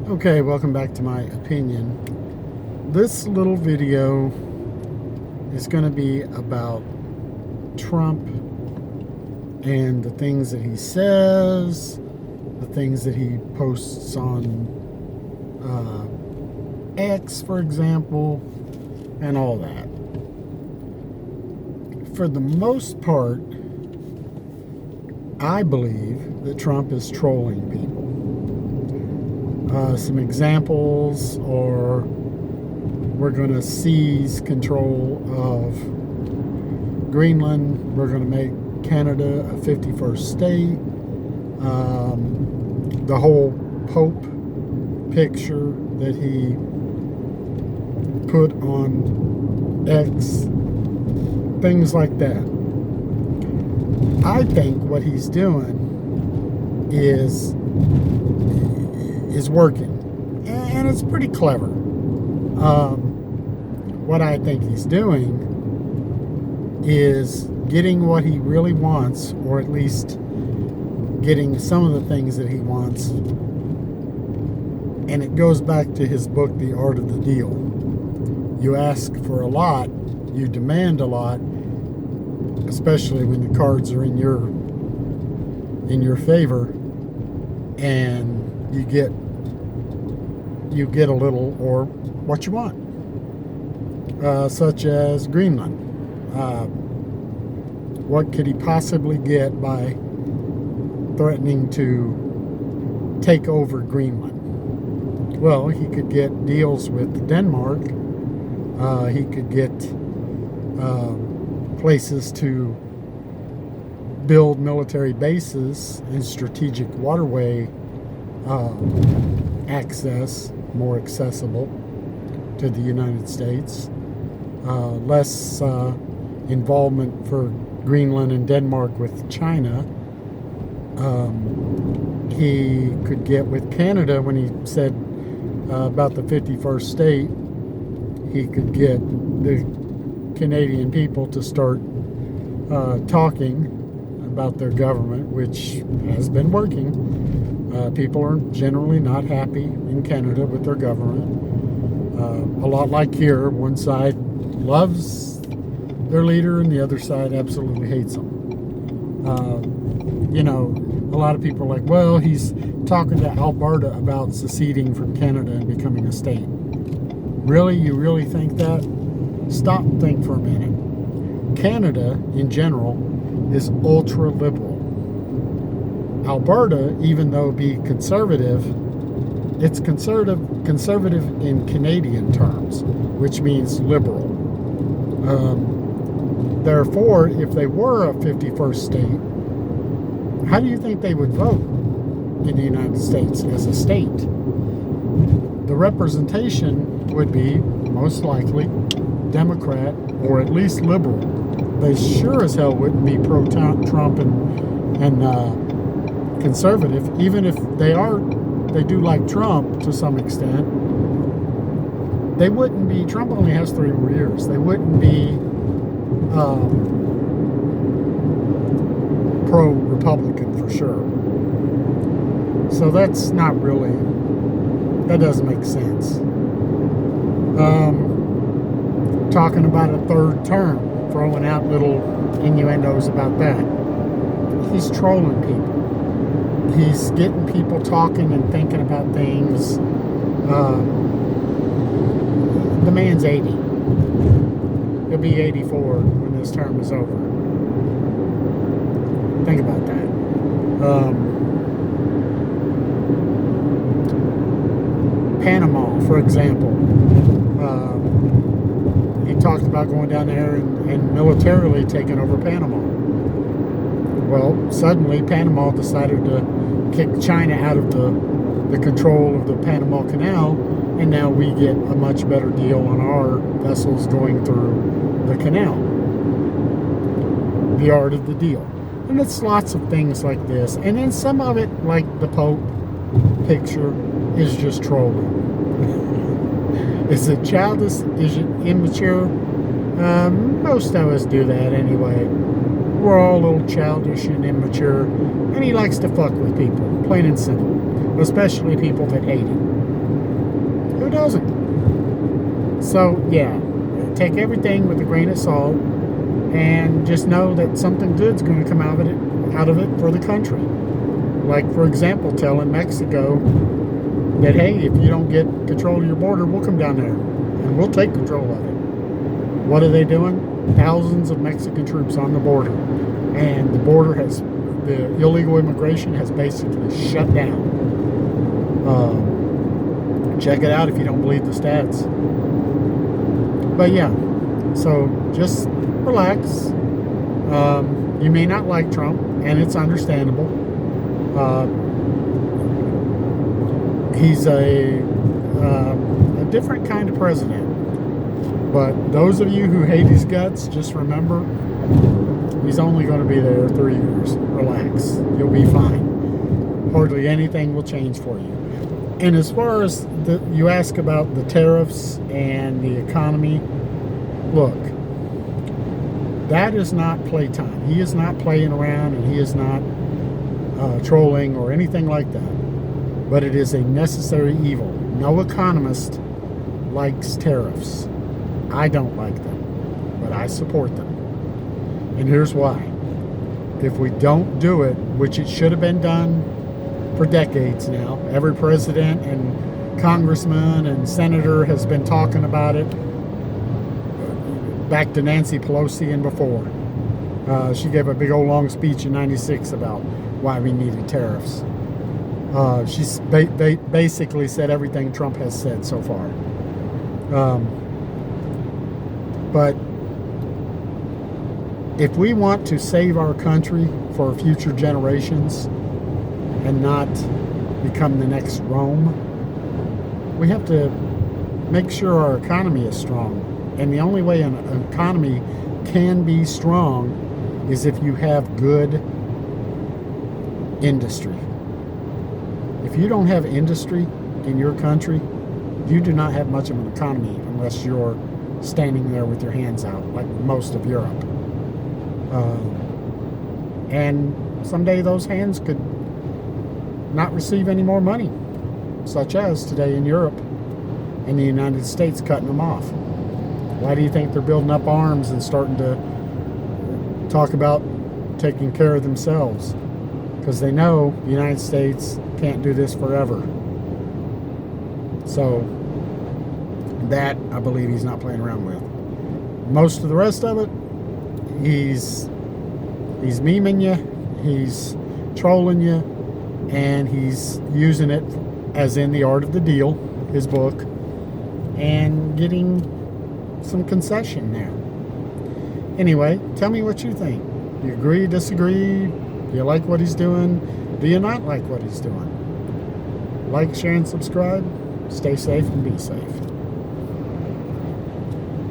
Okay, welcome back to my opinion. This little video is going to be about Trump and the things that he says, the things that he posts on X, for example, and all that. For the most part, I believe that Trump is trolling people. Some examples are we're going to seize control of Greenland. We're going to make Canada a 51st state. The whole Pope picture that he put on X, things like that. I think what he's doing is working, and it's pretty clever. What I think he's doing is getting what he really wants, or at least getting some of the things that he wants. And it goes back to his book, The Art of the Deal. You ask for a lot, you demand a lot, especially when the cards are in your favor, and you get a little, or what you want, such as Greenland. What could he possibly get by threatening to take over Greenland? Well, he could get deals with Denmark. He could get places to build military bases and strategic waterway access more accessible to the United States. Less involvement for Greenland and Denmark with China. He could get with Canada when he said about the 51st state. He could get the Canadian people to start talking about their government, which has been working. People are generally not happy in Canada with their government. A lot like here, one side loves their leader and the other side absolutely hates him. A lot of people are like, well, he's talking to Alberta about seceding from Canada and becoming a state. Really? You really think that? Stop and think for a minute. Canada, in general, is ultra-liberal. Alberta, even though be conservative, it's conservative in Canadian terms, which means liberal. Therefore, if they were a 51st state, how do you think they would vote in the United States as a state? The representation would be most likely Democrat or at least liberal. They sure as hell wouldn't be pro-Trump and conservative, even if they do like Trump to some extent. They wouldn't be. Trump only has 3 more years. They wouldn't be pro-Republican for sure. So that's not really, that doesn't make sense. Talking about a 3rd term, throwing out little innuendos about that. He's trolling people. He's getting people talking and thinking about things. The man's 80. He'll be 84 when this term is over. Think about that. Panama, for example. He talked about going down there and militarily taking over Panama. Well, suddenly Panama decided to kick China out of the control of the Panama Canal, and now we get a much better deal on our vessels going through the canal. The art of the deal. And it's lots of things like this. And then some of it, like the Pope picture, is just trolling. Is it childish? Is it immature? Most of us do that anyway. We're all a little childish and immature, and he likes to fuck with people, plain and simple, especially people that hate him. Who doesn't? So, yeah, take everything with a grain of salt and just know that something good's going to come out of it for the country. Like, for example, telling Mexico that, hey, if you don't get control of your border, we'll come down there and we'll take control of it. What are they doing? Thousands of Mexican troops on the border. And the illegal immigration has basically shut down. Check it out if you don't believe the stats. But yeah, so just relax. You may not like Trump, and it's understandable. He's a different kind of president. But those of you who hate his guts, just remember, he's only going to be there 3 years. Relax. You'll be fine. Hardly anything will change for you. And as far as you ask about the tariffs and the economy, look, that is not playtime. He is not playing around, and he is not trolling or anything like that. But it is a necessary evil. No economist likes tariffs. I don't like them, but I support them. And here's why. If we don't do it, which it should have been done for decades now, every president and congressman and senator has been talking about it, back to Nancy Pelosi and before. She gave a big old long speech in '96 about why we needed tariffs. She's basically said everything Trump has said so far. But if we want to save our country for future generations and not become the next Rome, we have to make sure our economy is strong. And the only way an economy can be strong is if you have good industry. If you don't have industry in your country, you do not have much of an economy unless you're standing there with your hands out like most of Europe. And someday those hands could not receive any more money, such as today in Europe and the United States cutting them off. Why do you think they're building up arms and starting to talk about taking care of themselves? Because they know the United States can't do this forever. So that, I believe, he's not playing around with. Most of the rest of it, he's memeing you, he's trolling you, and he's using it as in The Art of the Deal, his book, and getting some concession there. Anyway, tell me what you think. Do you agree, disagree? Do you like what he's doing? Do you not like what he's doing? Like, share, and subscribe. Stay safe and be safe.